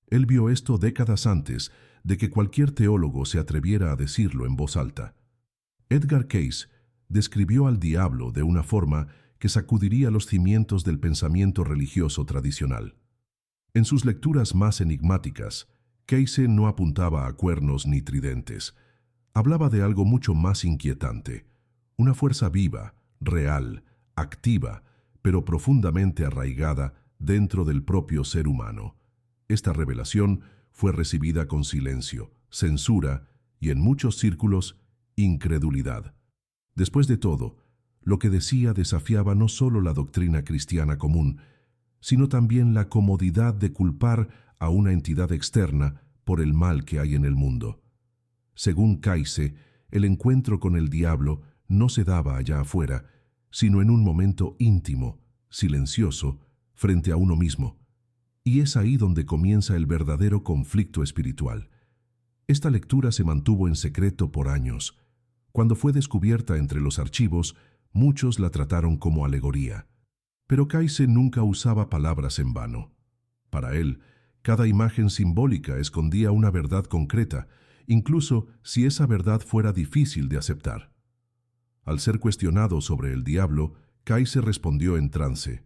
Él vio esto décadas antes de que cualquier teólogo se atreviera a decirlo en voz alta. Edgar Cayce describió al diablo de una forma que sacudiría los cimientos del pensamiento religioso tradicional. En sus lecturas más enigmáticas, Cayce no apuntaba a cuernos ni tridentes. Hablaba de algo mucho más inquietante, una fuerza viva, real, activa, pero profundamente arraigada dentro del propio ser humano. Esta revelación fue recibida con silencio, censura y, en muchos círculos, incredulidad. Después de todo, lo que decía desafiaba no solo la doctrina cristiana común, sino también la comodidad de culpar a una entidad externa por el mal que hay en el mundo. Según Cayce, el encuentro con el diablo no se daba allá afuera, sino en un momento íntimo, silencioso, frente a uno mismo. Y es ahí donde comienza el verdadero conflicto espiritual. Esta lectura se mantuvo en secreto por años. Cuando fue descubierta entre los archivos, muchos la trataron como alegoría. Pero Cayce nunca usaba palabras en vano. Para él, cada imagen simbólica escondía una verdad concreta, incluso si esa verdad fuera difícil de aceptar. Al ser cuestionado sobre el diablo, Cayce respondió en trance: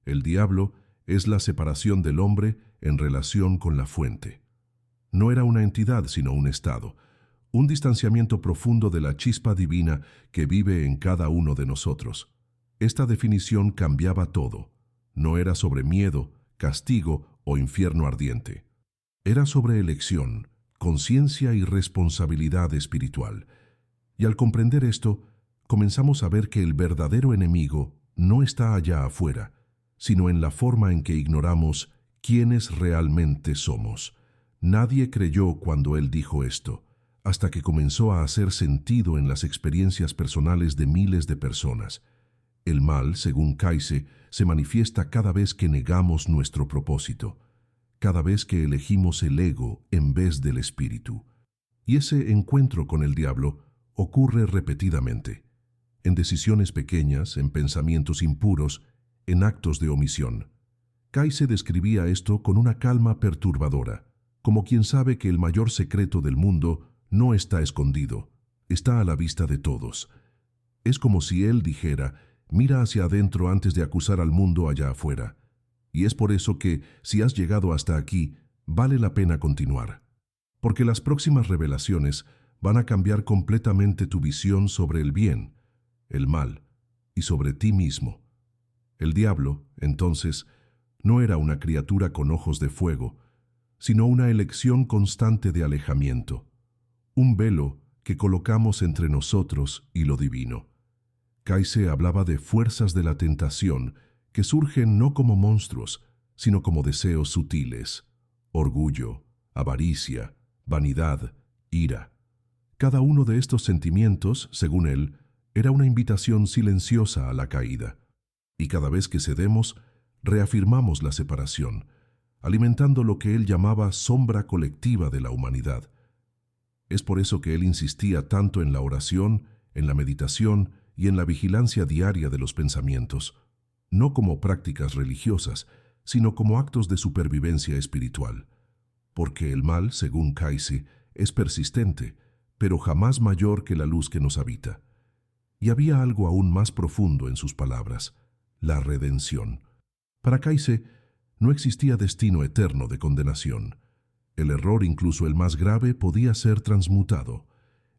el diablo es la separación del hombre en relación con la fuente. No era una entidad, sino un estado, un distanciamiento profundo de la chispa divina que vive en cada uno de nosotros. Esta definición cambiaba todo. No era sobre miedo, castigo o infierno ardiente. Era sobre elección, conciencia y responsabilidad espiritual. Y al comprender esto, comenzamos a ver que el verdadero enemigo no está allá afuera, sino en la forma en que ignoramos quiénes realmente somos. Nadie creyó cuando él dijo esto, hasta que comenzó a hacer sentido en las experiencias personales de miles de personas. El mal, según Cayce, se manifiesta cada vez que negamos nuestro propósito, cada vez que elegimos el ego en vez del espíritu. Y ese encuentro con el diablo ocurre repetidamente, en decisiones pequeñas, en pensamientos impuros, en actos de omisión. Cayce describía esto con una calma perturbadora, como quien sabe que el mayor secreto del mundo no está escondido, está a la vista de todos. Es como si él dijera: mira hacia adentro antes de acusar al mundo allá afuera. Y es por eso que, si has llegado hasta aquí, vale la pena continuar. Porque las próximas revelaciones van a cambiar completamente tu visión sobre el bien, el mal y sobre ti mismo. El diablo, entonces, no era una criatura con ojos de fuego, sino una elección constante de alejamiento, un velo que colocamos entre nosotros y lo divino. Cayce hablaba de fuerzas de la tentación que surgen no como monstruos, sino como deseos sutiles: orgullo, avaricia, vanidad, ira. Cada uno de estos sentimientos, según él, era una invitación silenciosa a la caída. Y cada vez que cedemos, reafirmamos la separación, alimentando lo que él llamaba sombra colectiva de la humanidad. Es por eso que él insistía tanto en la oración, en la meditación y en la vigilancia diaria de los pensamientos, no como prácticas religiosas, sino como actos de supervivencia espiritual. Porque el mal, según Cayce, es persistente, pero jamás mayor que la luz que nos habita. Y había algo aún más profundo en sus palabras: la redención. Para Cayce no existía destino eterno de condenación. El error, incluso el más grave, podía ser transmutado.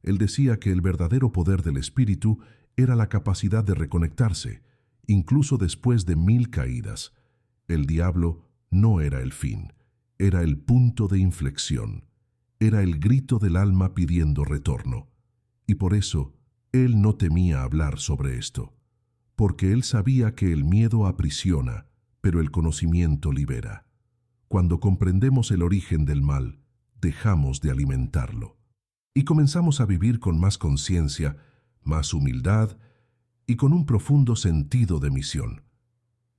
Él decía que el verdadero poder del espíritu era la capacidad de reconectarse, incluso después de 1000 caídas. El diablo no era el fin, era el punto de inflexión, era el grito del alma pidiendo retorno. Y por eso, él no temía hablar sobre esto, porque él sabía que el miedo aprisiona, pero el conocimiento libera. Cuando comprendemos el origen del mal, dejamos de alimentarlo y comenzamos a vivir con más conciencia, más humildad y con un profundo sentido de misión.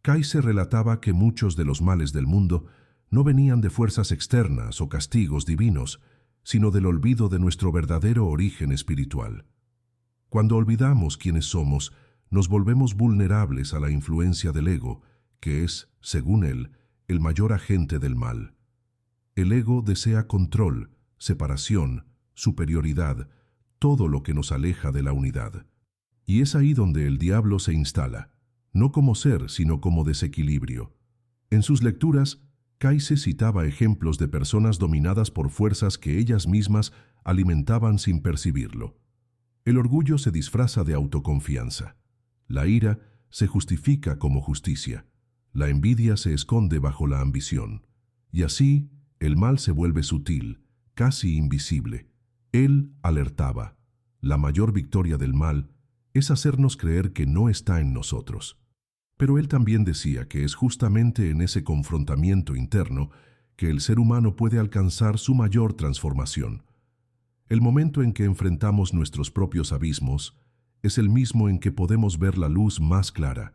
Cayce relataba que muchos de los males del mundo no venían de fuerzas externas o castigos divinos, sino del olvido de nuestro verdadero origen espiritual. Cuando olvidamos quiénes somos, nos volvemos vulnerables a la influencia del ego, que es, según él, el mayor agente del mal. El ego desea control, separación, superioridad, todo lo que nos aleja de la unidad. Y es ahí donde el diablo se instala, no como ser, sino como desequilibrio. En sus lecturas, Kayse citaba ejemplos de personas dominadas por fuerzas que ellas mismas alimentaban sin percibirlo. El orgullo se disfraza de autoconfianza. La ira se justifica como justicia. La envidia se esconde bajo la ambición. Y así, el mal se vuelve sutil, casi invisible. Él alertaba: la mayor victoria del mal es hacernos creer que no está en nosotros. Pero él también decía que es justamente en ese confrontamiento interno que el ser humano puede alcanzar su mayor transformación. El momento en que enfrentamos nuestros propios abismos es el mismo en que podemos ver la luz más clara.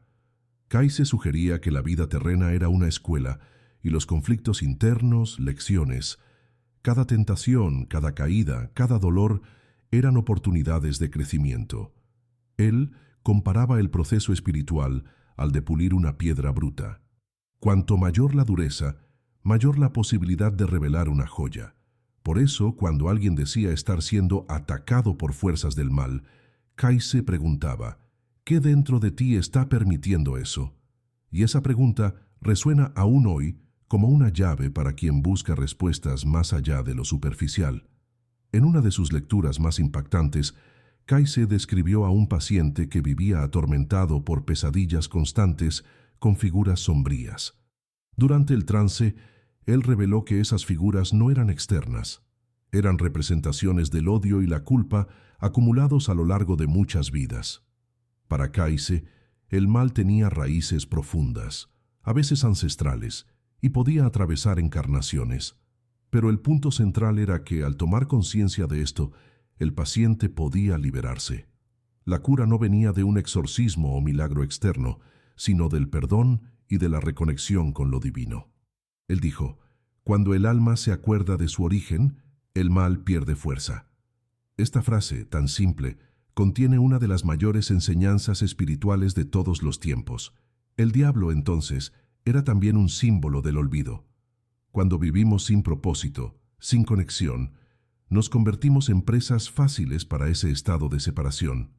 Kayse sugería que la vida terrena era una escuela y los conflictos internos, lecciones. Cada tentación, cada caída, cada dolor eran oportunidades de crecimiento. Él comparaba el proceso espiritual al de pulir una piedra bruta. Cuanto mayor la dureza, mayor la posibilidad de revelar una joya. Por eso, cuando alguien decía estar siendo atacado por fuerzas del mal, Kayse preguntaba: ¿qué dentro de ti está permitiendo eso? Y esa pregunta resuena aún hoy como una llave para quien busca respuestas más allá de lo superficial. En una de sus lecturas más impactantes, Kayse describió a un paciente que vivía atormentado por pesadillas constantes con figuras sombrías. Durante el trance, él reveló que esas figuras no eran externas, eran representaciones del odio y la culpa acumulados a lo largo de muchas vidas. Para Kayse, el mal tenía raíces profundas, a veces ancestrales, y podía atravesar encarnaciones. Pero el punto central era que, al tomar conciencia de esto, el paciente podía liberarse. La cura no venía de un exorcismo o milagro externo, sino del perdón y de la reconexión con lo divino. Él dijo: cuando el alma se acuerda de su origen, el mal pierde fuerza. Esta frase, tan simple, contiene una de las mayores enseñanzas espirituales de todos los tiempos. El diablo, entonces, era también un símbolo del olvido. Cuando vivimos sin propósito, sin conexión, nos convertimos en presas fáciles para ese estado de separación.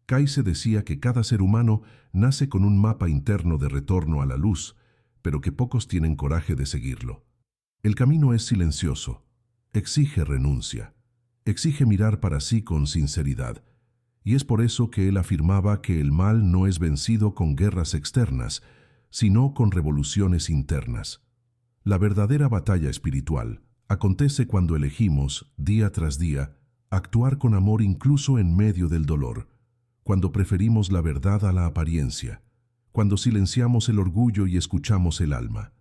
Kayse decía que cada ser humano nace con un mapa interno de retorno a la luz, pero que pocos tienen coraje de seguirlo. El camino es silencioso, exige renuncia, exige mirar para sí con sinceridad, y es por eso que él afirmaba que el mal no es vencido con guerras externas, sino con revoluciones internas. La verdadera batalla espiritual acontece cuando elegimos, día tras día, actuar con amor incluso en medio del dolor, cuando preferimos la verdad a la apariencia, cuando silenciamos el orgullo y escuchamos el alma.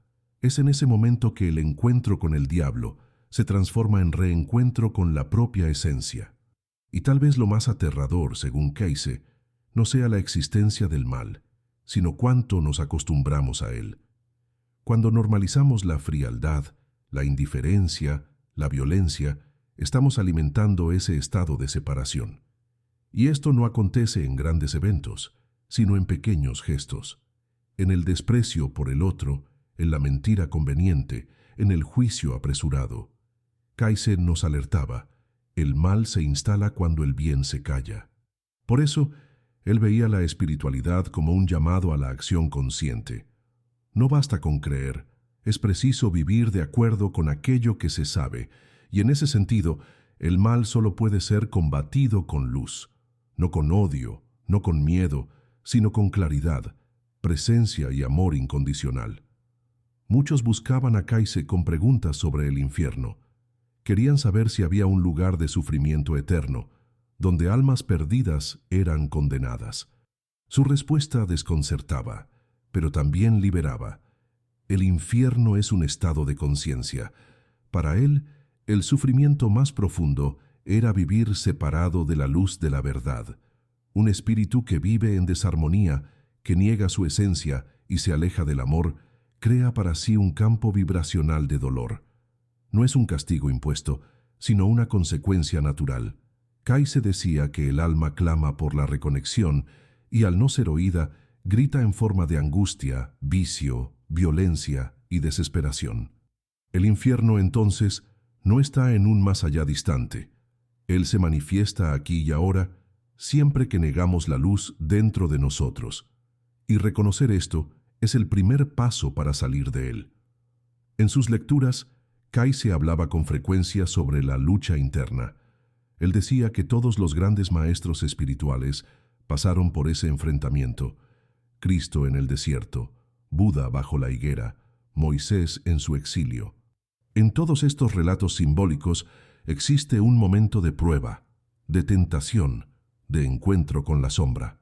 Es en ese momento que el encuentro con el diablo se transforma en reencuentro con la propia esencia. Y tal vez lo más aterrador, según Kayse, no sea la existencia del mal, sino cuánto nos acostumbramos a él. Cuando normalizamos la frialdad, la indiferencia, la violencia, estamos alimentando ese estado de separación. Y esto no acontece en grandes eventos, sino en pequeños gestos, en el desprecio por el otro, en la mentira conveniente, en el juicio apresurado. Kayse nos alertaba: el mal se instala cuando el bien se calla. Por eso, él veía la espiritualidad como un llamado a la acción consciente. No basta con creer, es preciso vivir de acuerdo con aquello que se sabe, y en ese sentido, el mal solo puede ser combatido con luz, no con odio, no con miedo, sino con claridad, presencia y amor incondicional. Muchos buscaban a Kayse con preguntas sobre el infierno. Querían saber si había un lugar de sufrimiento eterno, donde almas perdidas eran condenadas. Su respuesta desconcertaba, pero también liberaba. El infierno es un estado de conciencia. Para él, el sufrimiento más profundo era vivir separado de la luz de la verdad. Un espíritu que vive en desarmonía, que niega su esencia y se aleja del amor, crea para sí un campo vibracional de dolor. No es un castigo impuesto, sino una consecuencia natural. Kayse decía que el alma clama por la reconexión y, al no ser oída, grita en forma de angustia, vicio, violencia y desesperación. El infierno, entonces, no está en un más allá distante. Él se manifiesta aquí y ahora, siempre que negamos la luz dentro de nosotros. Y reconocer esto es el primer paso para salir de él. En sus lecturas, Kayse hablaba con frecuencia sobre la lucha interna. Él decía que todos los grandes maestros espirituales pasaron por ese enfrentamiento. Cristo en el desierto, Buda bajo la higuera, Moisés en su exilio. En todos estos relatos simbólicos existe un momento de prueba, de tentación, de encuentro con la sombra.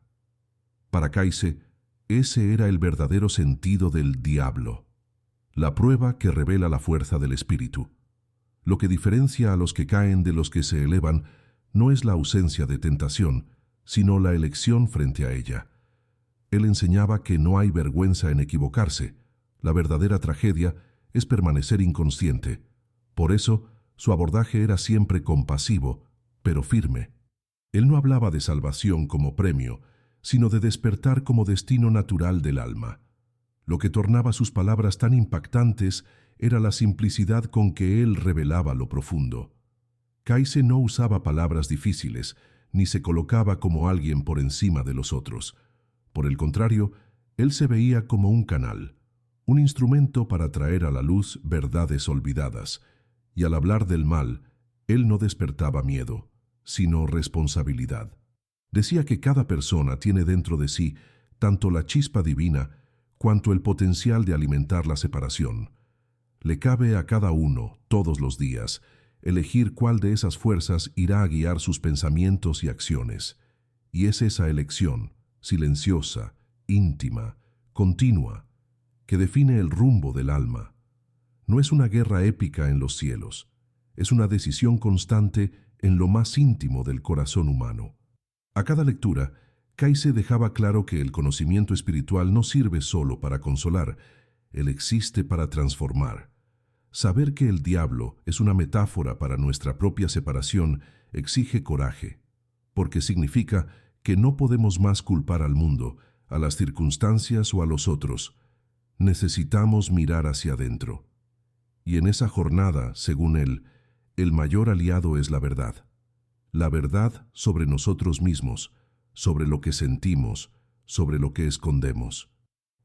Para Kayse, ese era el verdadero sentido del diablo, la prueba que revela la fuerza del espíritu. Lo que diferencia a los que caen de los que se elevan no es la ausencia de tentación, sino la elección frente a ella. Él enseñaba que no hay vergüenza en equivocarse. La verdadera tragedia es permanecer inconsciente. Por eso, su abordaje era siempre compasivo, pero firme. Él no hablaba de salvación como premio, sino de despertar como destino natural del alma. Lo que tornaba sus palabras tan impactantes era la simplicidad con que él revelaba lo profundo. Kayse no usaba palabras difíciles, ni se colocaba como alguien por encima de los otros. Por el contrario, él se veía como un canal, un instrumento para traer a la luz verdades olvidadas, y al hablar del mal, él no despertaba miedo, sino responsabilidad. Decía que cada persona tiene dentro de sí tanto la chispa divina cuanto el potencial de alimentar la separación. Le cabe a cada uno, todos los días, elegir cuál de esas fuerzas irá a guiar sus pensamientos y acciones. Y es esa elección, silenciosa, íntima, continua, que define el rumbo del alma. No es una guerra épica en los cielos, es una decisión constante en lo más íntimo del corazón humano. A cada lectura, Kayse dejaba claro que el conocimiento espiritual no sirve solo para consolar, él existe para transformar. Saber que el diablo es una metáfora para nuestra propia separación exige coraje, porque significa que no podemos más culpar al mundo, a las circunstancias o a los otros. Necesitamos mirar hacia adentro. Y en esa jornada, según él, el mayor aliado es la verdad. La verdad sobre nosotros mismos, sobre lo que sentimos, sobre lo que escondemos.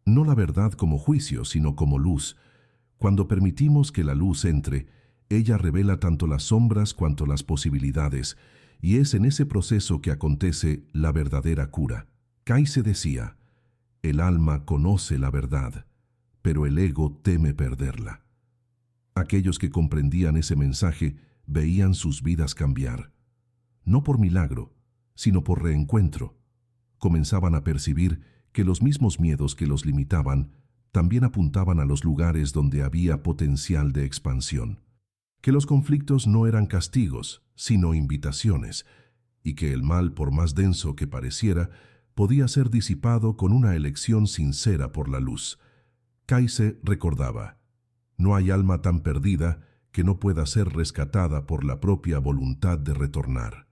No la verdad como juicio, sino como luz. Cuando permitimos que la luz entre, ella revela tanto las sombras cuanto las posibilidades, y es en ese proceso que acontece la verdadera cura. Kayse decía, el alma conoce la verdad, pero el ego teme perderla. Aquellos que comprendían ese mensaje veían sus vidas cambiar. No por milagro, sino por reencuentro. Comenzaban a percibir que los mismos miedos que los limitaban también apuntaban a los lugares donde había potencial de expansión. Que los conflictos no eran castigos, sino invitaciones, y que el mal, por más denso que pareciera, podía ser disipado con una elección sincera por la luz. Kayse recordaba, no hay alma tan perdida que no pueda ser rescatada por la propia voluntad de retornar.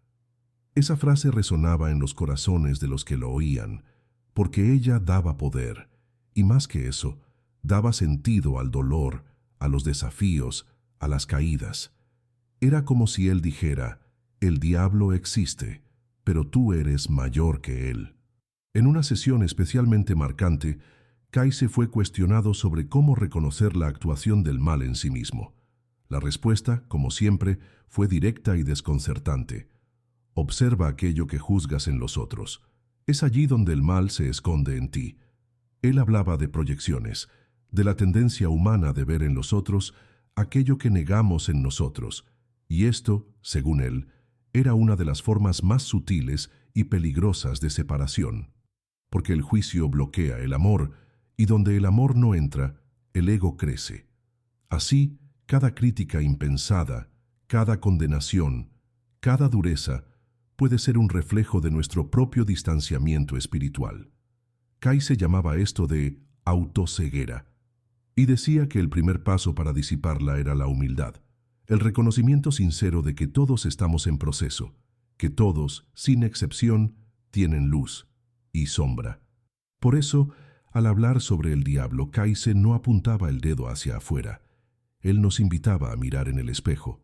Esa frase resonaba en los corazones de los que lo oían, porque ella daba poder, y más que eso, daba sentido al dolor, a los desafíos, a las caídas. Era como si él dijera, el diablo existe, pero tú eres mayor que él. En una sesión especialmente marcante, Kayse fue cuestionado sobre cómo reconocer la actuación del mal en sí mismo. La respuesta, como siempre, fue directa y desconcertante. Observa aquello que juzgas en los otros. Es allí donde el mal se esconde en ti. Él hablaba de proyecciones, de la tendencia humana de ver en los otros aquello que negamos en nosotros, y esto, según él, era una de las formas más sutiles y peligrosas de separación, porque el juicio bloquea el amor, y donde el amor no entra, el ego crece. Así, cada crítica impensada, cada condenación, cada dureza, puede ser un reflejo de nuestro propio distanciamiento espiritual. Kayse llamaba esto de autoceguera, y decía que el primer paso para disiparla era la humildad, el reconocimiento sincero de que todos estamos en proceso, que todos, sin excepción, tienen luz y sombra. Por eso, al hablar sobre el diablo, Kayse no apuntaba el dedo hacia afuera. Él nos invitaba a mirar en el espejo,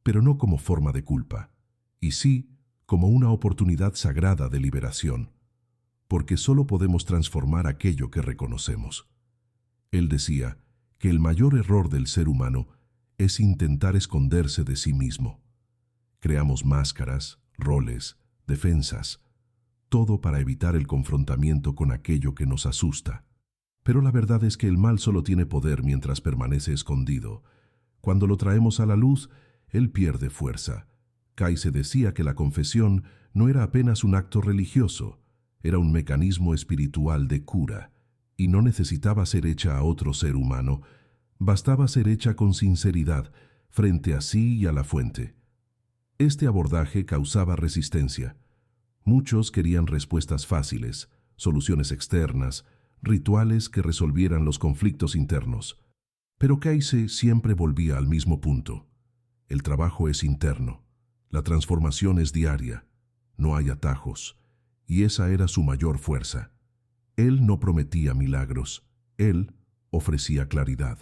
pero no como forma de culpa, y sí como una oportunidad sagrada de liberación, porque solo podemos transformar aquello que reconocemos. Él decía que el mayor error del ser humano es intentar esconderse de sí mismo. Creamos máscaras, roles, defensas, todo para evitar el confrontamiento con aquello que nos asusta. Pero la verdad es que el mal solo tiene poder mientras permanece escondido. Cuando lo traemos a la luz, él pierde fuerza. Kayse decía que la confesión no era apenas un acto religioso, era un mecanismo espiritual de cura, y no necesitaba ser hecha a otro ser humano, bastaba ser hecha con sinceridad frente a sí y a la fuente. Este abordaje causaba resistencia. Muchos querían respuestas fáciles, soluciones externas, rituales que resolvieran los conflictos internos. Pero Kayse siempre volvía al mismo punto. El trabajo es interno, la transformación es diaria, no hay atajos, y esa era su mayor fuerza. Él no prometía milagros, él ofrecía claridad.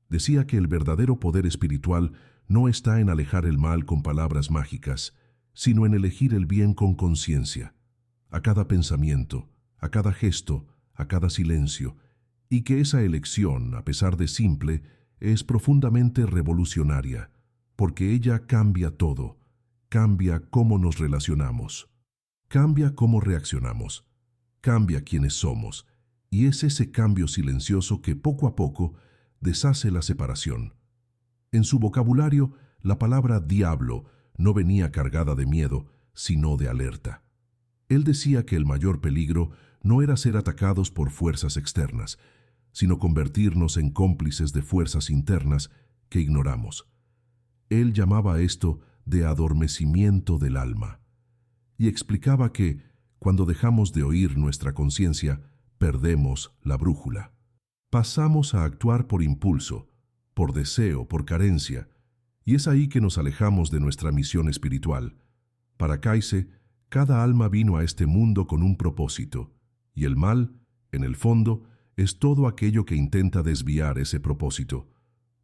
Decía que el verdadero poder espiritual no está en alejar el mal con palabras mágicas, sino en elegir el bien con conciencia, a cada pensamiento, a cada gesto, a cada silencio, y que esa elección, a pesar de simple, es profundamente revolucionaria, porque ella cambia todo, cambia cómo nos relacionamos, cambia cómo reaccionamos, cambia quiénes somos, y es ese cambio silencioso que poco a poco deshace la separación. En su vocabulario, la palabra diablo no venía cargada de miedo, sino de alerta. Él decía que el mayor peligro no era ser atacados por fuerzas externas, sino convertirnos en cómplices de fuerzas internas que ignoramos. Él llamaba esto de adormecimiento del alma, y explicaba que, cuando dejamos de oír nuestra conciencia, perdemos la brújula. Pasamos a actuar por impulso, por deseo, por carencia, y es ahí que nos alejamos de nuestra misión espiritual. Para Kayse, cada alma vino a este mundo con un propósito, y el mal, en el fondo, es todo aquello que intenta desviar ese propósito.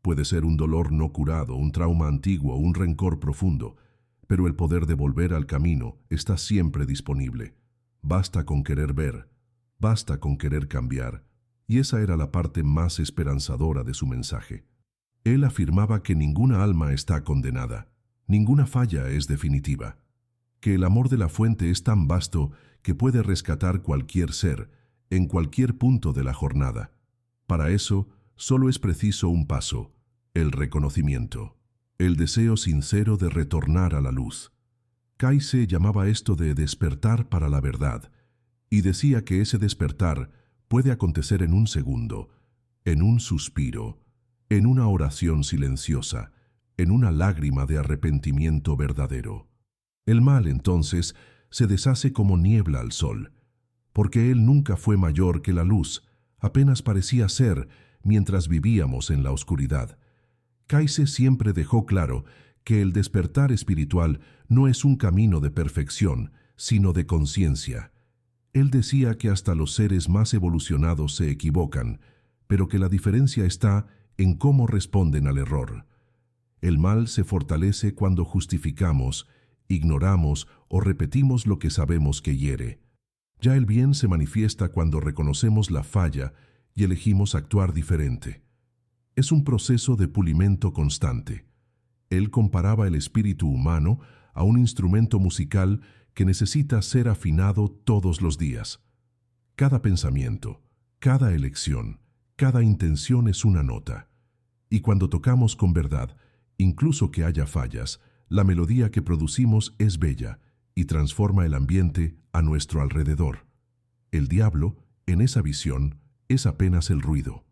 Puede ser un dolor no curado, un trauma antiguo, un rencor profundo, pero el poder de volver al camino está siempre disponible. Basta con querer ver, basta con querer cambiar, y esa era la parte más esperanzadora de su mensaje. Él afirmaba que ninguna alma está condenada, ninguna falla es definitiva, que el amor de la fuente es tan vasto que puede rescatar cualquier ser, en cualquier punto de la jornada. Para eso, solo es preciso un paso, el reconocimiento, el deseo sincero de retornar a la luz. Kayse llamaba esto de despertar para la verdad, y decía que ese despertar puede acontecer en un segundo, en un suspiro, en una oración silenciosa, en una lágrima de arrepentimiento verdadero. El mal, entonces, se deshace como niebla al sol, porque él nunca fue mayor que la luz, apenas parecía ser mientras vivíamos en la oscuridad. Kayse siempre dejó claro que el despertar espiritual no es un camino de perfección, sino de conciencia. Él decía que hasta los seres más evolucionados se equivocan, pero que la diferencia está en cómo responden al error. El mal se fortalece cuando justificamos, ignoramos o repetimos lo que sabemos que hiere. Ya el bien se manifiesta cuando reconocemos la falla y elegimos actuar diferente. Es un proceso de pulimento constante. Él comparaba el espíritu humano a un instrumento musical que necesita ser afinado todos los días. Cada pensamiento, cada elección, cada intención es una nota. Y cuando tocamos con verdad, incluso que haya fallas, la melodía que producimos es bella y transforma el ambiente a nuestro alrededor. El diablo, en esa visión, es apenas el ruido.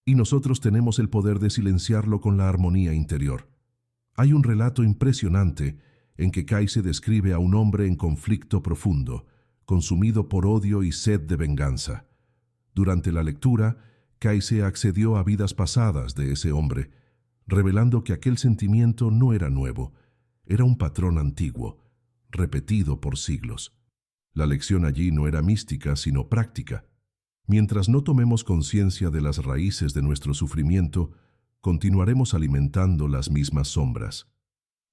Y nosotros tenemos el poder de silenciarlo con la armonía interior. Hay un relato impresionante en que Kayse describe a un hombre en conflicto profundo, consumido por odio y sed de venganza. Durante la lectura, Kayse accedió a vidas pasadas de ese hombre, revelando que aquel sentimiento no era nuevo, era un patrón antiguo, repetido por siglos. La lección allí no era mística, sino práctica. Mientras no tomemos conciencia de las raíces de nuestro sufrimiento, continuaremos alimentando las mismas sombras.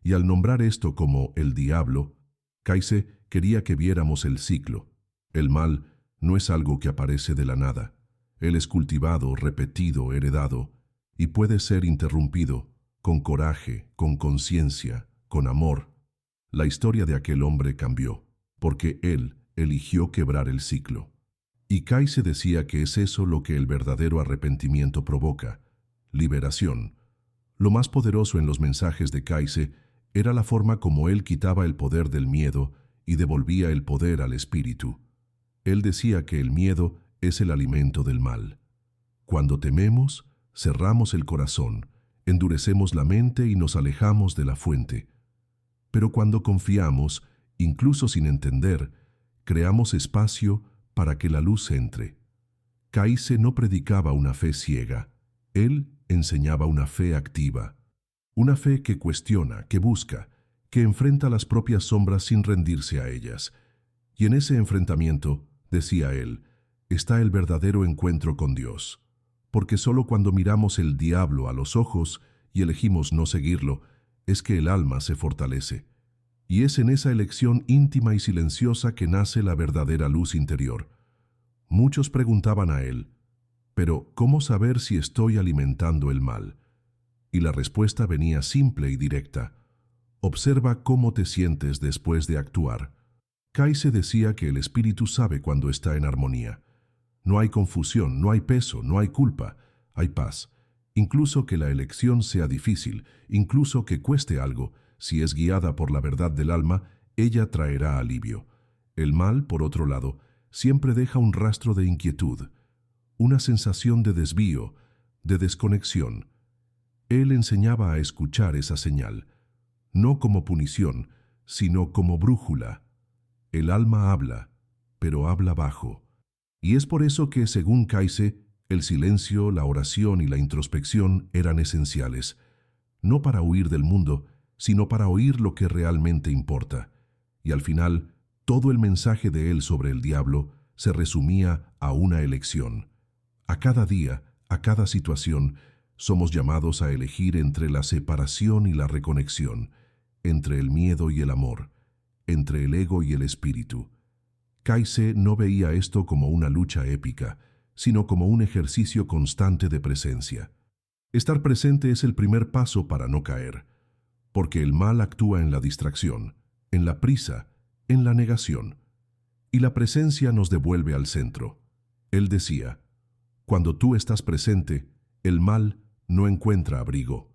Y al nombrar esto como el diablo, Kayse quería que viéramos el ciclo. El mal no es algo que aparece de la nada. Él es cultivado, repetido, heredado, y puede ser interrumpido con coraje, con conciencia, con amor. La historia de aquel hombre cambió, porque él eligió quebrar el ciclo. Y Kayse decía que es eso lo que el verdadero arrepentimiento provoca: liberación. Lo más poderoso en los mensajes de Kayse era la forma como él quitaba el poder del miedo y devolvía el poder al espíritu. Él decía que el miedo es el alimento del mal. Cuando tememos, cerramos el corazón, endurecemos la mente y nos alejamos de la fuente. Pero cuando confiamos, incluso sin entender, creamos espacio para que la luz entre. Kayse no predicaba una fe ciega. Él enseñaba una fe activa. Una fe que cuestiona, que busca, que enfrenta las propias sombras sin rendirse a ellas. Y en ese enfrentamiento, decía él, está el verdadero encuentro con Dios. Porque solo cuando miramos el diablo a los ojos y elegimos no seguirlo, es que el alma se fortalece. Y es en esa elección íntima y silenciosa que nace la verdadera luz interior. Muchos preguntaban a él, pero ¿cómo saber si estoy alimentando el mal? Y la respuesta venía simple y directa: observa cómo te sientes después de actuar. Kayse decía que el espíritu sabe cuando está en armonía. No hay confusión, no hay peso, no hay culpa, hay paz. Incluso que la elección sea difícil, incluso que cueste algo, si es guiada por la verdad del alma, ella traerá alivio. El mal, por otro lado, siempre deja un rastro de inquietud, una sensación de desvío, de desconexión. Él enseñaba a escuchar esa señal, no como punición, sino como brújula. El alma habla, pero habla bajo. Y es por eso que, según Kayse, el silencio, la oración y la introspección eran esenciales, no para huir del mundo, sino para oír lo que realmente importa. Y al final, todo el mensaje de él sobre el diablo se resumía a una elección. A cada día, a cada situación, somos llamados a elegir entre la separación y la reconexión, entre el miedo y el amor, entre el ego y el espíritu. Kayse no veía esto como una lucha épica, sino como un ejercicio constante de presencia. Estar presente es el primer paso para no caer, porque el mal actúa en la distracción, en la prisa, en la negación, y la presencia nos devuelve al centro. Él decía, cuando tú estás presente, el mal no encuentra abrigo.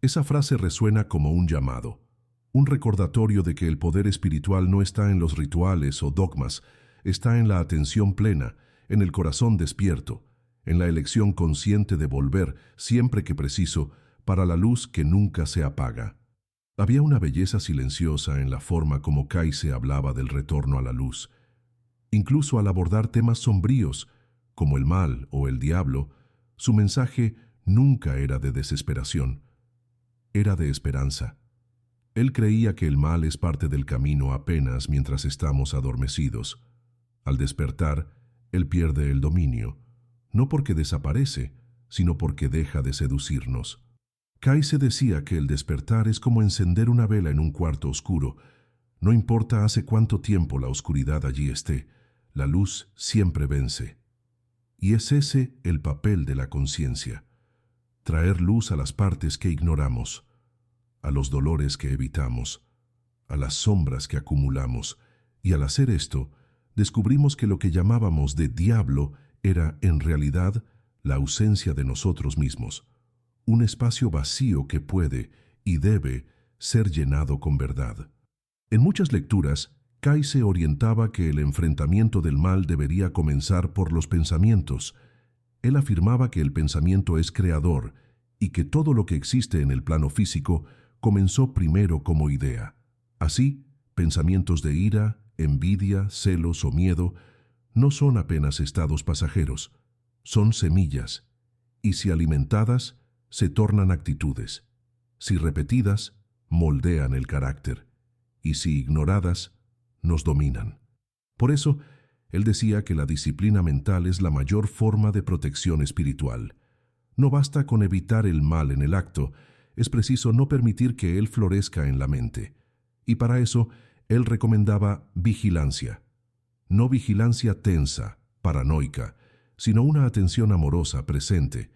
Esa frase resuena como un llamado, un recordatorio de que el poder espiritual no está en los rituales o dogmas, está en la atención plena, en el corazón despierto, en la elección consciente de volver, siempre que preciso, para la luz que nunca se apaga. Había una belleza silenciosa en la forma como Kayse hablaba del retorno a la luz. Incluso al abordar temas sombríos, como el mal o el diablo, su mensaje nunca era de desesperación, era de esperanza. Él creía que el mal es parte del camino apenas mientras estamos adormecidos. Al despertar, él pierde el dominio, no porque desaparece, sino porque deja de seducirnos. Kayse decía que el despertar es como encender una vela en un cuarto oscuro. No importa hace cuánto tiempo la oscuridad allí esté, la luz siempre vence. Y es ese el papel de la conciencia: traer luz a las partes que ignoramos, a los dolores que evitamos, a las sombras que acumulamos, y al hacer esto, descubrimos que lo que llamábamos de diablo era, en realidad, la ausencia de nosotros mismos, un espacio vacío que puede y debe ser llenado con verdad. En muchas lecturas, Kayse orientaba que el enfrentamiento del mal debería comenzar por los pensamientos. Él afirmaba que el pensamiento es creador y que todo lo que existe en el plano físico comenzó primero como idea. Así, pensamientos de ira, envidia, celos o miedo no son apenas estados pasajeros, son semillas, y si alimentadas, se tornan actitudes. Si repetidas, moldean el carácter, y si ignoradas, nos dominan. Por eso, él decía que la disciplina mental es la mayor forma de protección espiritual. No basta con evitar el mal en el acto, es preciso no permitir que él florezca en la mente. Y para eso, él recomendaba vigilancia. No vigilancia tensa, paranoica, sino una atención amorosa, presente,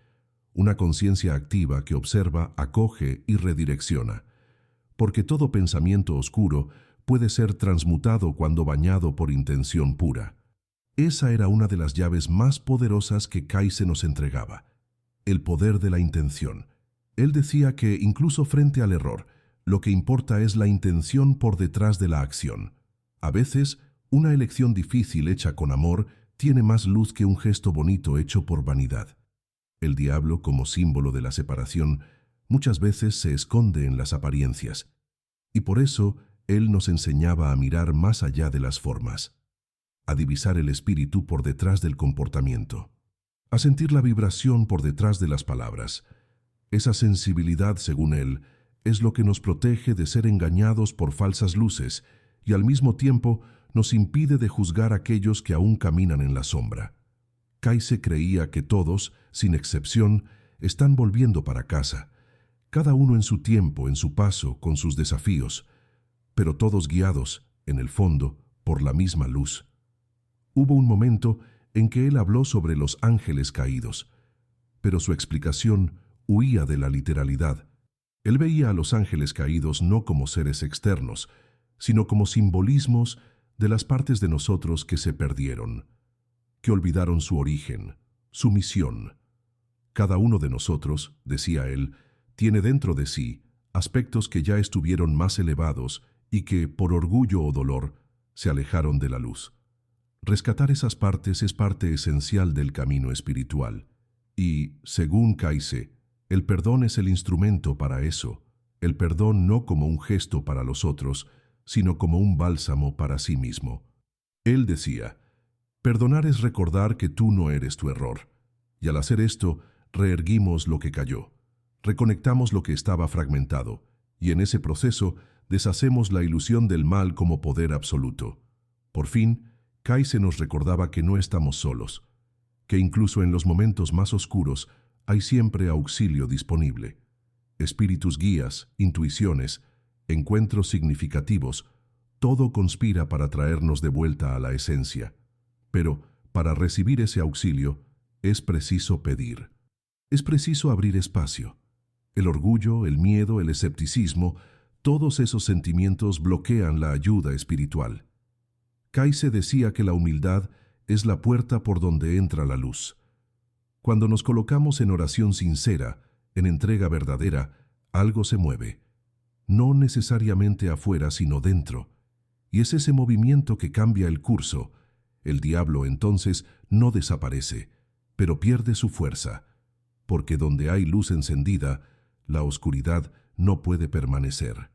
una conciencia activa que observa, acoge y redirecciona. Porque todo pensamiento oscuro puede ser transmutado cuando bañado por intención pura. Esa era una de las llaves más poderosas que Kayse nos entregaba, el poder de la intención. Él decía que, incluso frente al error, lo que importa es la intención por detrás de la acción. A veces, una elección difícil hecha con amor tiene más luz que un gesto bonito hecho por vanidad. El diablo, como símbolo de la separación, muchas veces se esconde en las apariencias. Y por eso, él nos enseñaba a mirar más allá de las formas, a divisar el espíritu por detrás del comportamiento, a sentir la vibración por detrás de las palabras. Esa sensibilidad, según él, es lo que nos protege de ser engañados por falsas luces y al mismo tiempo nos impide de juzgar a aquellos que aún caminan en la sombra. Kayse creía que todos, sin excepción, están volviendo para casa, cada uno en su tiempo, en su paso, con sus desafíos, pero todos guiados, en el fondo, por la misma luz. Hubo un momento en que él habló sobre los ángeles caídos, pero su explicación huía de la literalidad. Él veía a los ángeles caídos no como seres externos, sino como simbolismos de las partes de nosotros que se perdieron, que olvidaron su origen, su misión. Cada uno de nosotros, decía él, tiene dentro de sí aspectos que ya estuvieron más elevados y que, por orgullo o dolor, se alejaron de la luz. Rescatar esas partes es parte esencial del camino espiritual. Y, según Kayse, el perdón es el instrumento para eso. El perdón no como un gesto para los otros, sino como un bálsamo para sí mismo. Él decía, perdonar es recordar que tú no eres tu error. Y al hacer esto, reerguimos lo que cayó. Reconectamos lo que estaba fragmentado. Y en ese proceso, deshacemos la ilusión del mal como poder absoluto. Por fin, Kayse nos recordaba que no estamos solos, que incluso en los momentos más oscuros hay siempre auxilio disponible. Espíritus guías, intuiciones, encuentros significativos, todo conspira para traernos de vuelta a la esencia. Pero, para recibir ese auxilio, es preciso pedir. Es preciso abrir espacio. El orgullo, el miedo, el escepticismo, todos esos sentimientos bloquean la ayuda espiritual. Kayse decía que la humildad es la puerta por donde entra la luz. Cuando nos colocamos en oración sincera, en entrega verdadera, algo se mueve. No necesariamente afuera, sino dentro. Y es ese movimiento que cambia el curso. El diablo entonces no desaparece, pero pierde su fuerza, porque donde hay luz encendida, la oscuridad no puede permanecer.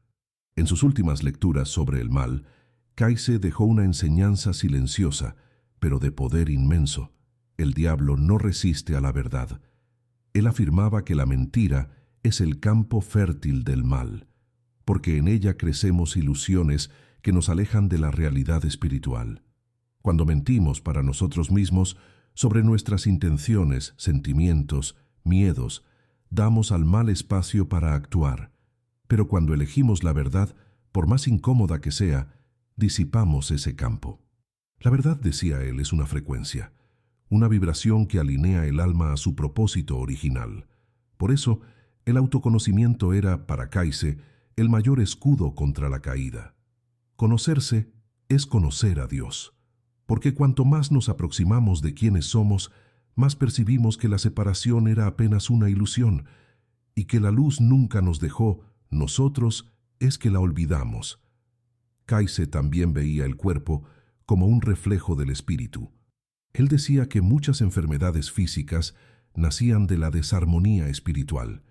En sus últimas lecturas sobre el mal, Kayse dejó una enseñanza silenciosa, pero de poder inmenso. El diablo no resiste a la verdad. Él afirmaba que la mentira es el campo fértil del mal, porque en ella crecemos ilusiones que nos alejan de la realidad espiritual. Cuando mentimos para nosotros mismos sobre nuestras intenciones, sentimientos, miedos, damos al mal espacio para actuar. Pero cuando elegimos la verdad, por más incómoda que sea, disipamos ese campo. La verdad, decía él, es una frecuencia, una vibración que alinea el alma a su propósito original. Por eso, el autoconocimiento era, para Kayse, el mayor escudo contra la caída. Conocerse es conocer a Dios, porque cuanto más nos aproximamos de quienes somos, más percibimos que la separación era apenas una ilusión, y que la luz nunca nos dejó, nosotros es que la olvidamos. Kayse también veía el cuerpo como un reflejo del espíritu. Él decía que muchas enfermedades físicas nacían de la desarmonía espiritual.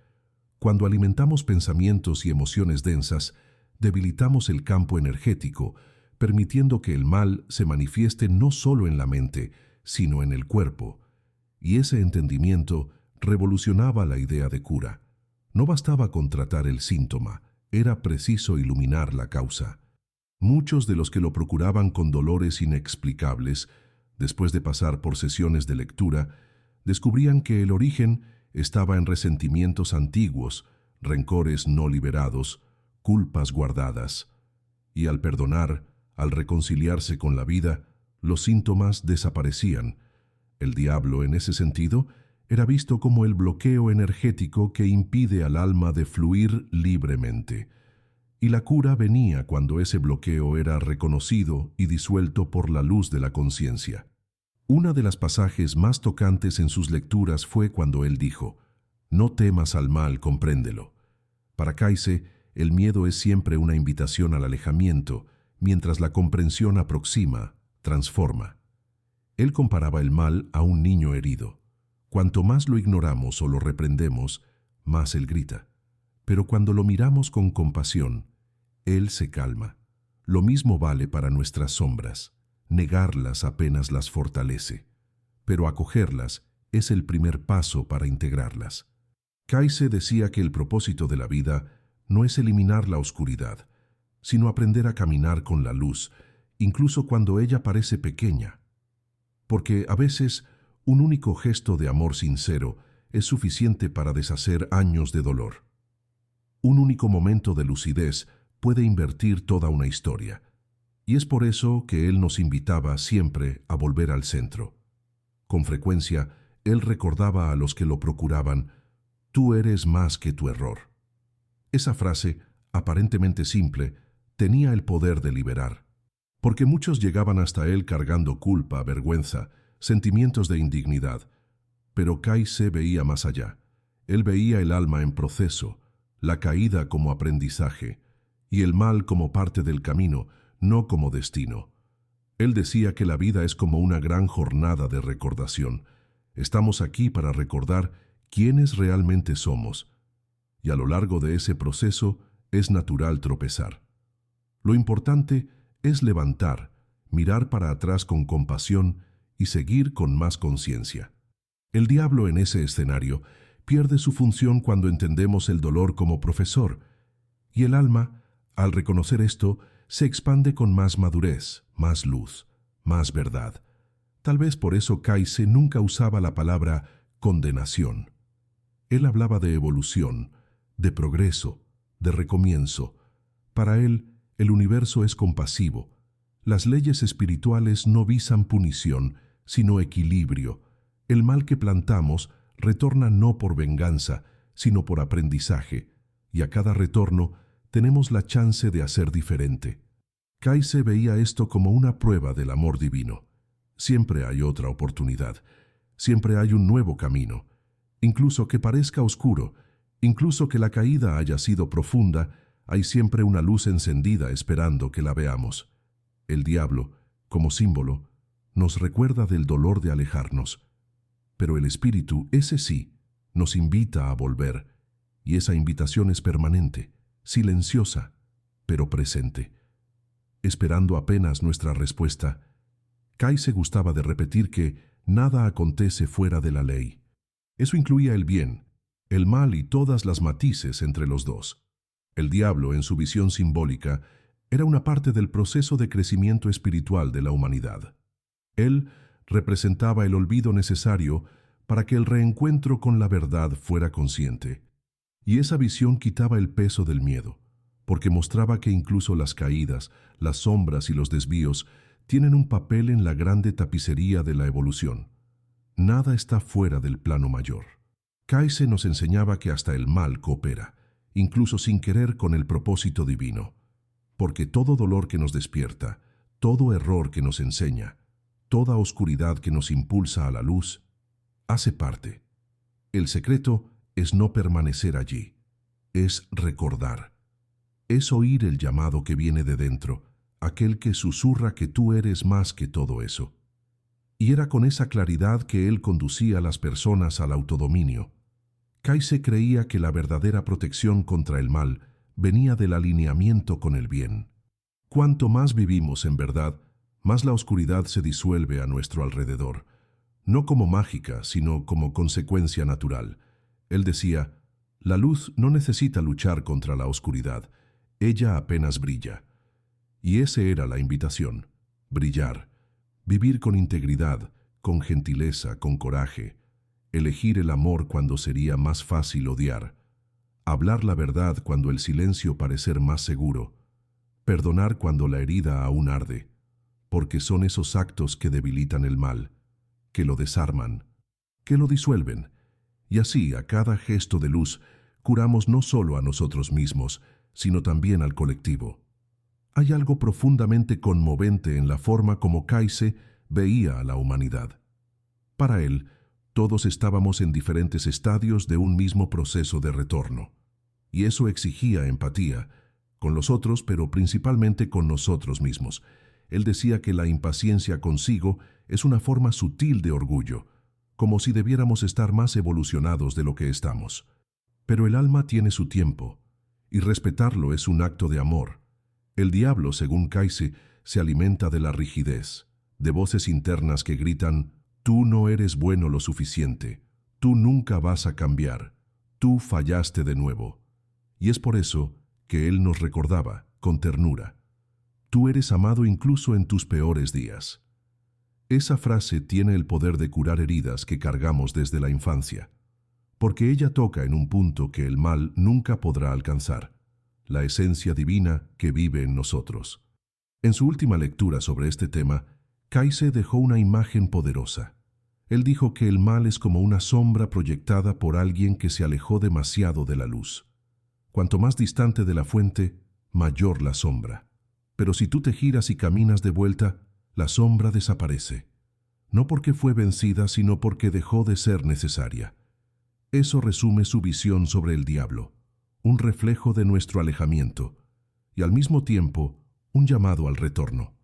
Cuando alimentamos pensamientos y emociones densas, debilitamos el campo energético, permitiendo que el mal se manifieste no solo en la mente, sino en el cuerpo. Y ese entendimiento revolucionaba la idea de cura. No bastaba con tratar el síntoma, era preciso iluminar la causa. Muchos de los que lo procuraban con dolores inexplicables, después de pasar por sesiones de lectura, descubrían que el origen estaba en resentimientos antiguos, rencores no liberados, culpas guardadas. Y al perdonar, al reconciliarse con la vida, los síntomas desaparecían. El diablo, en ese sentido, era visto como el bloqueo energético que impide al alma de fluir libremente. Y la cura venía cuando ese bloqueo era reconocido y disuelto por la luz de la conciencia. Una de las pasajes más tocantes en sus lecturas fue cuando él dijo: «No temas al mal, compréndelo». Para Kayse, el miedo es siempre una invitación al alejamiento, mientras la comprensión aproxima, transforma. Él comparaba el mal a un niño herido. Cuanto más lo ignoramos o lo reprendemos, más él grita. Pero cuando lo miramos con compasión, él se calma. Lo mismo vale para nuestras sombras. Negarlas apenas las fortalece, pero acogerlas es el primer paso para integrarlas. Kayse decía que el propósito de la vida no es eliminar la oscuridad, sino aprender a caminar con la luz, incluso cuando ella parece pequeña. Porque a veces un único gesto de amor sincero es suficiente para deshacer años de dolor. Un único momento de lucidez puede invertir toda una historia. Y es por eso que él nos invitaba siempre a volver al centro. Con frecuencia, él recordaba a los que lo procuraban: «Tú eres más que tu error». Esa frase, aparentemente simple, tenía el poder de liberar, porque muchos llegaban hasta él cargando culpa, vergüenza, sentimientos de indignidad. Pero Kayse veía más allá. Él veía el alma en proceso, la caída como aprendizaje, y el mal como parte del camino, no como destino. Él decía que la vida es como una gran jornada de recordación. Estamos aquí para recordar quiénes realmente somos, y a lo largo de ese proceso es natural tropezar. Lo importante es levantar, mirar para atrás con compasión y seguir con más conciencia. El diablo en ese escenario pierde su función cuando entendemos el dolor como profesor, y el alma, al reconocer esto, se expande con más madurez, más luz, más verdad. Tal vez por eso Kayse nunca usaba la palabra condenación. Él hablaba de evolución, de progreso, de recomienzo. Para él, el universo es compasivo. Las leyes espirituales no visan punición, sino equilibrio. El mal que plantamos retorna no por venganza, sino por aprendizaje, y a cada retorno tenemos la chance de hacer diferente. Kayse veía esto como una prueba del amor divino. Siempre hay otra oportunidad, siempre hay un nuevo camino. Incluso que parezca oscuro, incluso que la caída haya sido profunda, hay siempre una luz encendida esperando que la veamos. El diablo, como símbolo, nos recuerda del dolor de alejarnos. Pero el espíritu, ese sí, nos invita a volver, y esa invitación es permanente, silenciosa, pero presente. Esperando apenas nuestra respuesta, Kayse gustaba de repetir que nada acontece fuera de la ley. Eso incluía el bien, el mal y todas las matices entre los dos. El diablo, en su visión simbólica, era una parte del proceso de crecimiento espiritual de la humanidad. Él representaba el olvido necesario para que el reencuentro con la verdad fuera consciente. Y esa visión quitaba el peso del miedo, porque mostraba que incluso las caídas, las sombras y los desvíos tienen un papel en la grande tapicería de la evolución. Nada está fuera del plano mayor. Kayse nos enseñaba que hasta el mal coopera, incluso sin querer, con el propósito divino. Porque todo dolor que nos despierta, todo error que nos enseña, toda oscuridad que nos impulsa a la luz, hace parte. El secreto es no permanecer allí, es recordar. Es oír el llamado que viene de dentro, aquel que susurra que tú eres más que todo eso. Y era con esa claridad que él conducía a las personas al autodominio. Kayse creía que la verdadera protección contra el mal venía del alineamiento con el bien. Cuanto más vivimos en verdad, más la oscuridad se disuelve a nuestro alrededor, no como mágica, sino como consecuencia natural. Él decía: la luz no necesita luchar contra la oscuridad, ella apenas brilla. Y esa era la invitación: brillar, vivir con integridad, con gentileza, con coraje. elegir el amor cuando sería más fácil odiar, hablar la verdad cuando el silencio parecer más seguro, perdonar cuando la herida aún arde, porque son esos actos que debilitan el mal, que lo desarman, que lo disuelven, y así a cada gesto de luz curamos no solo a nosotros mismos, sino también al colectivo. Hay algo profundamente conmovente en la forma como Kaise veía a la humanidad. Para él, todos estábamos en diferentes estadios de un mismo proceso de retorno, y eso exigía empatía, con los otros, pero principalmente con nosotros mismos. Él decía que la impaciencia consigo es una forma sutil de orgullo, como si debiéramos estar más evolucionados de lo que estamos. Pero el alma tiene su tiempo, y respetarlo es un acto de amor. El diablo, según Kaise, se alimenta de la rigidez, de voces internas que gritan: tú no eres bueno lo suficiente, tú nunca vas a cambiar, tú fallaste de nuevo. Y es por eso que él nos recordaba, con ternura: tú eres amado incluso en tus peores días. Esa frase tiene el poder de curar heridas que cargamos desde la infancia, porque ella toca en un punto que el mal nunca podrá alcanzar, la esencia divina que vive en nosotros. En su última lectura sobre este tema, Kaise dejó una imagen poderosa. Él dijo que el mal es como una sombra proyectada por alguien que se alejó demasiado de la luz. Cuanto más distante de la fuente, mayor la sombra. Pero si tú te giras y caminas de vuelta, la sombra desaparece. No porque fue vencida, sino porque dejó de ser necesaria. Eso resume su visión sobre el diablo, un reflejo de nuestro alejamiento, y al mismo tiempo, un llamado al retorno.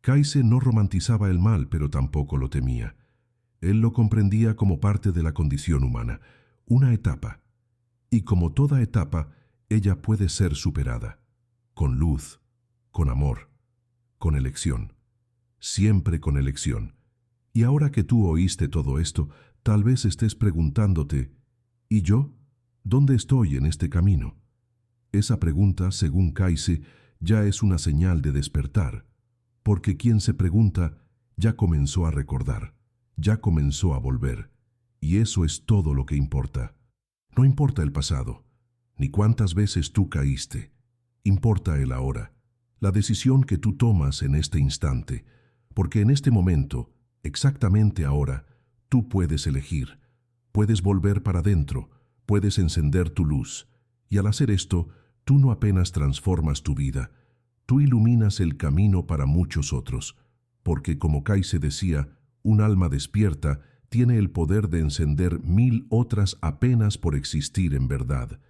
Kaise no romantizaba el mal, pero tampoco lo temía. Él lo comprendía como parte de la condición humana, una etapa. Y como toda etapa, ella puede ser superada, con luz, con amor, con elección. Siempre con elección. Y ahora que tú oíste todo esto, tal vez estés preguntándote: ¿y yo? ¿Dónde estoy en este camino? Esa pregunta, según Kaise, ya es una señal de despertar, porque quien se pregunta ya comenzó a recordar, ya comenzó a volver, y eso es todo lo que importa. No importa el pasado, ni cuántas veces tú caíste, importa el ahora, la decisión que tú tomas en este instante, porque en este momento, exactamente ahora, tú puedes elegir, puedes volver para dentro, puedes encender tu luz, y al hacer esto, tú no apenas transformas tu vida, tú iluminas el camino para muchos otros, porque como Kaise decía, un alma despierta tiene el poder de encender 1000 otras apenas por existir en verdad.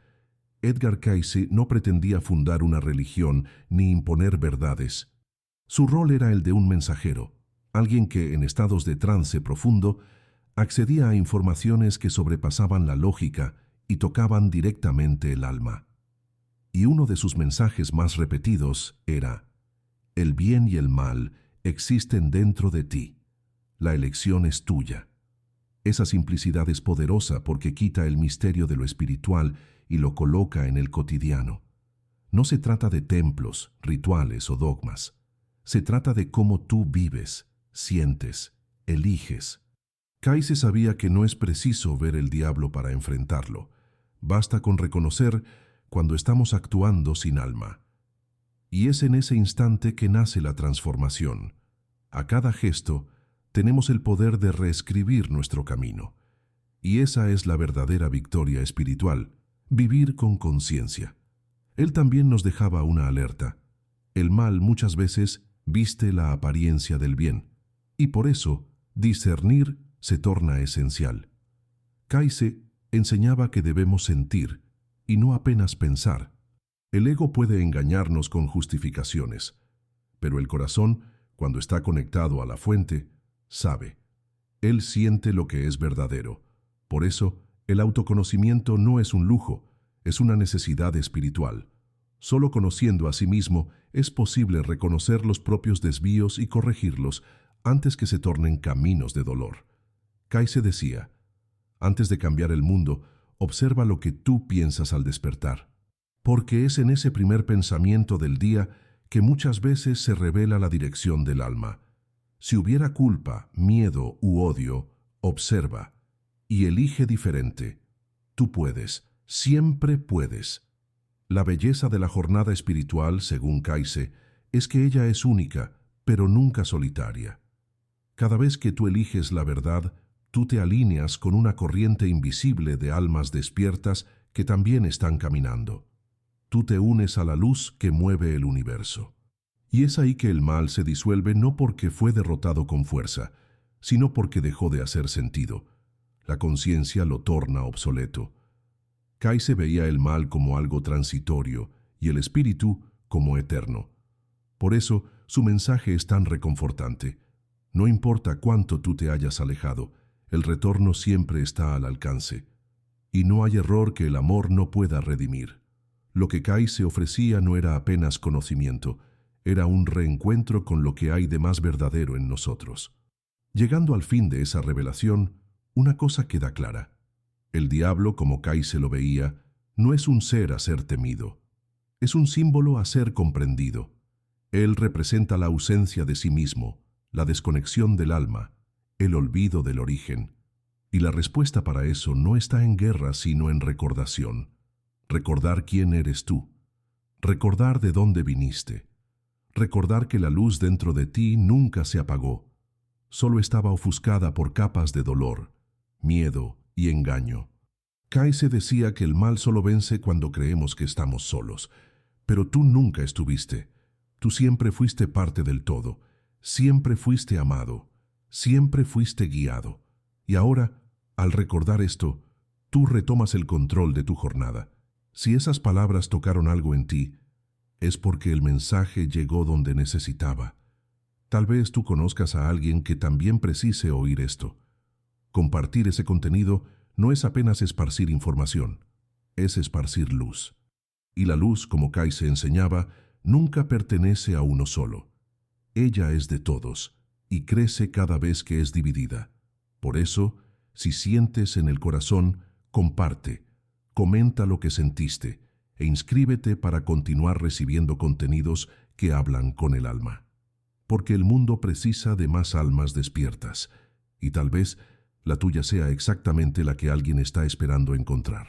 Edgar Cayce no pretendía fundar una religión ni imponer verdades. Su rol era el de un mensajero, alguien que, en estados de trance profundo, accedía a informaciones que sobrepasaban la lógica y tocaban directamente el alma. Y uno de sus mensajes más repetidos era: el bien y el mal existen dentro de ti. La elección es tuya. Esa simplicidad es poderosa porque quita el misterio de lo espiritual y lo coloca en el cotidiano. No se trata de templos, rituales o dogmas. Se trata de cómo tú vives, sientes, eliges. Cayce sabía que no es preciso ver el diablo para enfrentarlo. Basta con reconocer cuando estamos actuando sin alma. Y es en ese instante que nace la transformación. A cada gesto, tenemos el poder de reescribir nuestro camino. Y esa es la verdadera victoria espiritual, vivir con conciencia. Él también nos dejaba una alerta. El mal muchas veces viste la apariencia del bien, y por eso discernir se torna esencial. Cayce enseñaba que debemos sentir, y no apenas pensar. El ego puede engañarnos con justificaciones, pero el corazón, cuando está conectado a la fuente, sabe. Él siente lo que es verdadero. Por eso, el autoconocimiento no es un lujo, es una necesidad espiritual. Solo conociendo a sí mismo es posible reconocer los propios desvíos y corregirlos antes que se tornen caminos de dolor. Cayce decía: antes de cambiar el mundo, observa lo que tú piensas al despertar, porque es en ese primer pensamiento del día que muchas veces se revela la dirección del alma. Si hubiera culpa, miedo u odio, observa, y elige diferente. Tú puedes, siempre puedes. La belleza de la jornada espiritual, según Kayse, es que ella es única, pero nunca solitaria. Cada vez que tú eliges la verdad, tú te alineas con una corriente invisible de almas despiertas que también están caminando. Tú te unes a la luz que mueve el universo. Y es ahí que el mal se disuelve no porque fue derrotado con fuerza, sino porque dejó de hacer sentido. La conciencia lo torna obsoleto. Kayse veía el mal como algo transitorio y el espíritu como eterno. Por eso, su mensaje es tan reconfortante. No importa cuánto tú te hayas alejado, el retorno siempre está al alcance. Y no hay error que el amor no pueda redimir. Lo que Kayse ofrecía no era apenas conocimiento, era un reencuentro con lo que hay de más verdadero en nosotros. Llegando al fin de esa revelación, una cosa queda clara. El diablo, como Kayse lo veía, no es un ser a ser temido. Es un símbolo a ser comprendido. Él representa la ausencia de sí mismo, la desconexión del alma, el olvido del origen. Y la respuesta para eso no está en guerra, sino en recordación. Recordar quién eres tú. Recordar de dónde viniste. Recordar que la luz dentro de ti nunca se apagó. Solo estaba ofuscada por capas de dolor, miedo y engaño. Kayse decía que el mal solo vence cuando creemos que estamos solos. Pero tú nunca estuviste. Tú siempre fuiste parte del todo. Siempre fuiste amado. Siempre fuiste guiado. Y ahora, al recordar esto, tú retomas el control de tu jornada. Si esas palabras tocaron algo en ti, es porque el mensaje llegó donde necesitaba. Tal vez tú conozcas a alguien que también precise oír esto. Compartir ese contenido no es apenas esparcir información, es esparcir luz. Y la luz, como Kayse enseñaba, nunca pertenece a uno solo. Ella es de todos y crece cada vez que es dividida. Por eso, si sientes en el corazón, comparte, comenta lo que sentiste e inscríbete para continuar recibiendo contenidos que hablan con el alma. Porque el mundo precisa de más almas despiertas, y tal vez la tuya sea exactamente la que alguien está esperando encontrar.